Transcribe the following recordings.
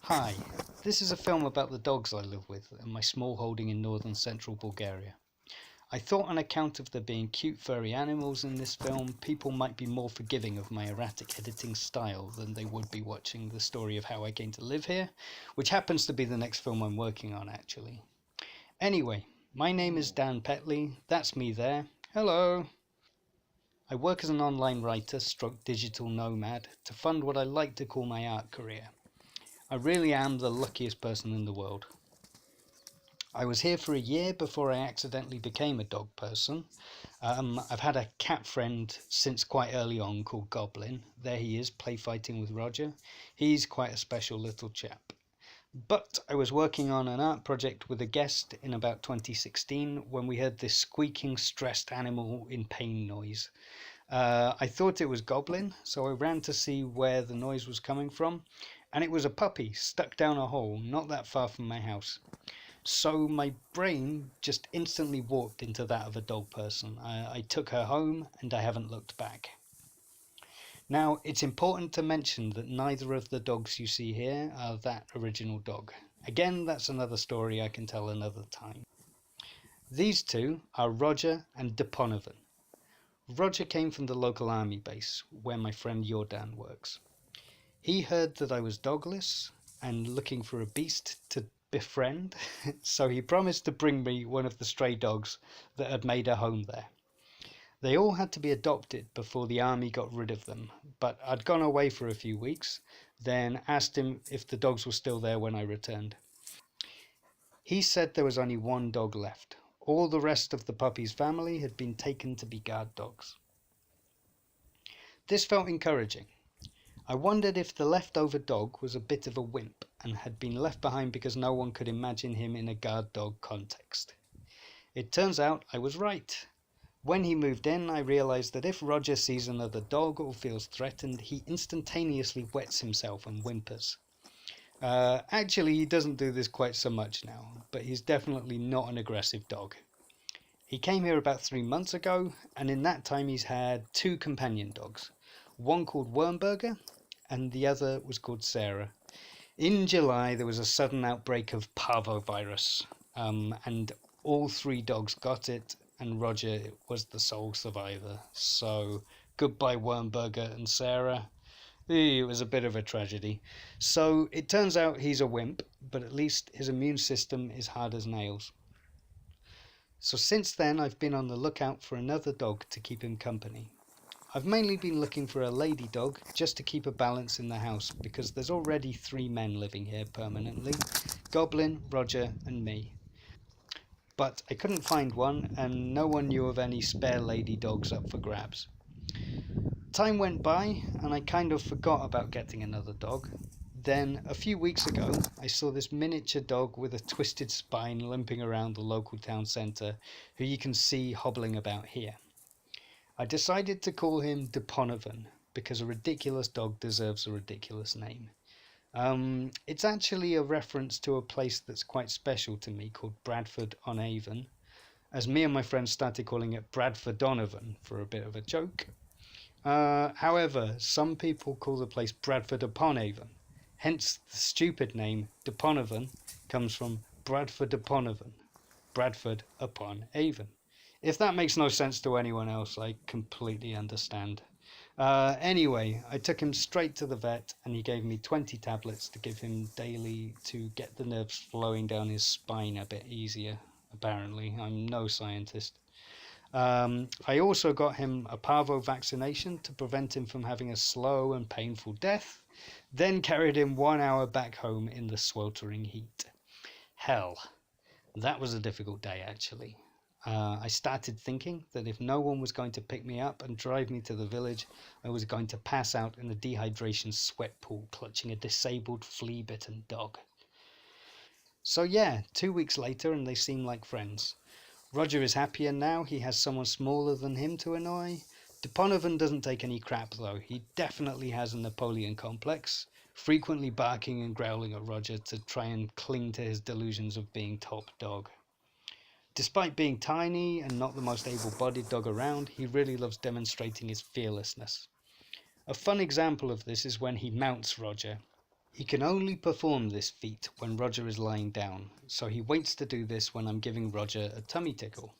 Hi, this is a film about the dogs I live with and my small holding in northern central Bulgaria. I thought on account of there being cute furry animals in this film, people might be more forgiving of my erratic editing style than they would be watching the story of how I came to live here, which happens to be the next film I'm working on actually. Anyway, my name is Dan Petley, that's me there. Hello! I work as an online writer stroke digital nomad to fund what I like to call my art career. I really am the luckiest person in the world. I was here for a year before I accidentally became a dog person. I've had a cat friend since quite early on called Goblin. There he is, play fighting with Roger. He's quite a special little chap. But I was working on an art project with a guest in about 2016 when we heard this squeaking, stressed animal in pain noise. I thought it was Goblin, so I ran to see where the noise was coming from, and it was a puppy stuck down a hole not that far from my house. So my brain just instantly walked into that of a dog person. I took her home and I haven't looked back. Now, it's important to mention that neither of the dogs you see here are that original dog. Again, that's another story I can tell another time. These two are Roger and Duponovan. Roger came from the local army base where my friend Jordan works. He heard that I was dogless and looking for a beast to befriend, so he promised to bring me one of the stray dogs that had made a home there. They all had to be adopted before the army got rid of them, but I'd gone away for a few weeks, then asked him if the dogs were still there when I returned. He said there was only one dog left. All the rest of the puppy's family had been taken to be guard dogs. This felt encouraging. I wondered if the leftover dog was a bit of a wimp and had been left behind because no one could imagine him in a guard dog context. It turns out I was right. When he moved in, I realized that if Roger sees another dog or feels threatened, he instantaneously wets himself and whimpers. Actually, he doesn't do this quite so much now, but he's definitely not an aggressive dog. He came here about 3 months ago, and in that time he's had 2 companion dogs. One called Wormburger, and the other was called Sarah. In July, there was a sudden outbreak of parvovirus, and all 3 dogs got it, and Roger was the sole survivor. So, goodbye Wormburger and Sarah. It was a bit of a tragedy. So, it turns out he's a wimp, but at least his immune system is hard as nails. So since then, I've been on the lookout for another dog to keep him company. I've mainly been looking for a lady dog just to keep a balance in the house because there's already 3 men living here permanently, Goblin, Roger and me. But I couldn't find one and no one knew of any spare lady dogs up for grabs. Time went by and I kind of forgot about getting another dog. Then a few weeks ago I saw this miniature dog with a twisted spine limping around the local town centre, who you can see hobbling about here. I decided to call him Duponovan because a ridiculous dog deserves a ridiculous name. It's actually a reference to a place that's quite special to me called Bradford-on-Avon, as me and my friends started calling it Bradford-Donovan for a bit of a joke. However, some people call the place Bradford-upon-Avon, hence the stupid name Duponovan comes from Bradford-upon-Avon, Bradford-upon-Avon. If that makes no sense to anyone else, I completely understand. Anyway, I took him straight to the vet and he gave me 20 tablets to give him daily to get the nerves flowing down his spine a bit easier. Apparently, I'm no scientist. I also got him a parvo vaccination to prevent him from having a slow and painful death, then carried him 1 hour back home in the sweltering heat. Hell, that was a difficult day actually. I started thinking that if no one was going to pick me up and drive me to the village, I was going to pass out in a dehydration sweat pool clutching a disabled flea-bitten dog. So yeah, 2 weeks later and they seem like friends. Roger is happier now, he has someone smaller than him to annoy. Duponovan doesn't take any crap though, he definitely has a Napoleon complex, frequently barking and growling at Roger to try and cling to his delusions of being top dog. Despite being tiny and not the most able-bodied dog around, he really loves demonstrating his fearlessness. A fun example of this is when he mounts Roger. He can only perform this feat when Roger is lying down, so he waits to do this when I'm giving Roger a tummy tickle.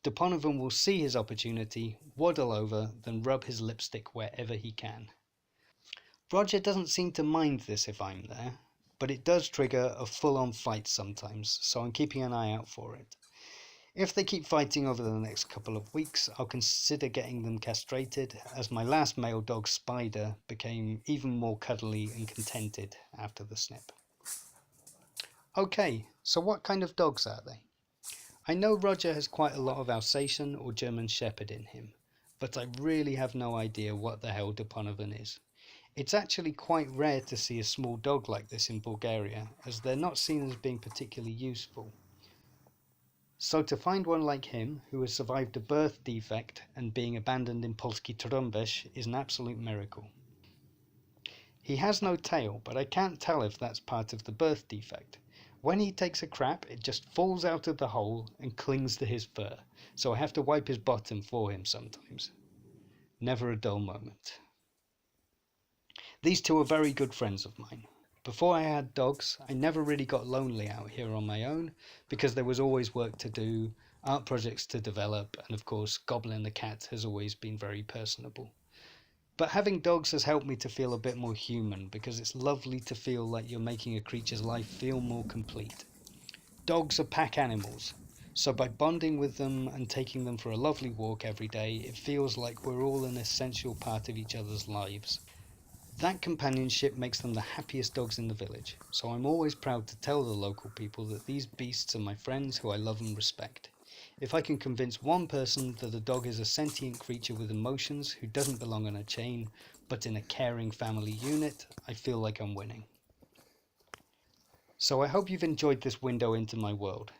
Duponovan will see his opportunity, waddle over, then rub his lipstick wherever he can. Roger doesn't seem to mind this if I'm there, but it does trigger a full-on fight sometimes, so I'm keeping an eye out for it. If they keep fighting over the next couple of weeks, I'll consider getting them castrated, as my last male dog, Spider, became even more cuddly and contented after the snip. Okay, so what kind of dogs are they? I know Roger has quite a lot of Alsatian or German Shepherd in him, but I really have no idea what the hell Duponovan is. It's actually quite rare to see a small dog like this in Bulgaria, as they're not seen as being particularly useful. So to find one like him, who has survived a birth defect and being abandoned in Polski Tundish, is an absolute miracle. He has no tail, but I can't tell if that's part of the birth defect. When he takes a crap, it just falls out of the hole and clings to his fur, so I have to wipe his bottom for him sometimes. Never a dull moment. These two are very good friends of mine. Before I had dogs, I never really got lonely out here on my own, because there was always work to do, art projects to develop, and of course Goblin the cat has always been very personable. But having dogs has helped me to feel a bit more human, because it's lovely to feel like you're making a creature's life feel more complete. Dogs are pack animals, so by bonding with them and taking them for a lovely walk every day, it feels like we're all an essential part of each other's lives. That companionship makes them the happiest dogs in the village, so I'm always proud to tell the local people that these beasts are my friends who I love and respect. If I can convince one person that a dog is a sentient creature with emotions who doesn't belong on a chain, but in a caring family unit, I feel like I'm winning. So I hope you've enjoyed this window into my world.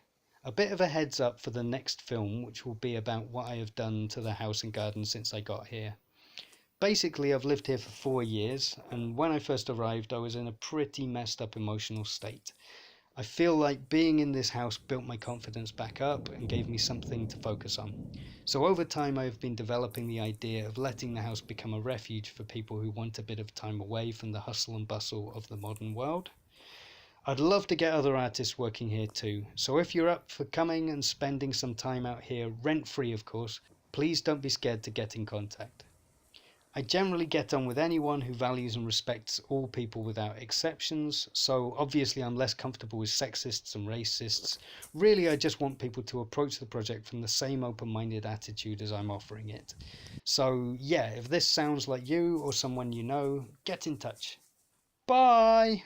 A bit of a heads up for the next film, which will be about what I have done to the house and garden since I got here. Basically, I've lived here for 4 years, and when I first arrived I was in a pretty messed up emotional state. I feel like being in this house built my confidence back up and gave me something to focus on. So over time I have been developing the idea of letting the house become a refuge for people who want a bit of time away from the hustle and bustle of the modern world. I'd love to get other artists working here too, so if you're up for coming and spending some time out here, rent-free of course, please don't be scared to get in contact. I generally get on with anyone who values and respects all people without exceptions, so obviously I'm less comfortable with sexists and racists. Really, I just want people to approach the project from the same open-minded attitude as I'm offering it. So yeah, if this sounds like you or someone you know, get in touch. Bye!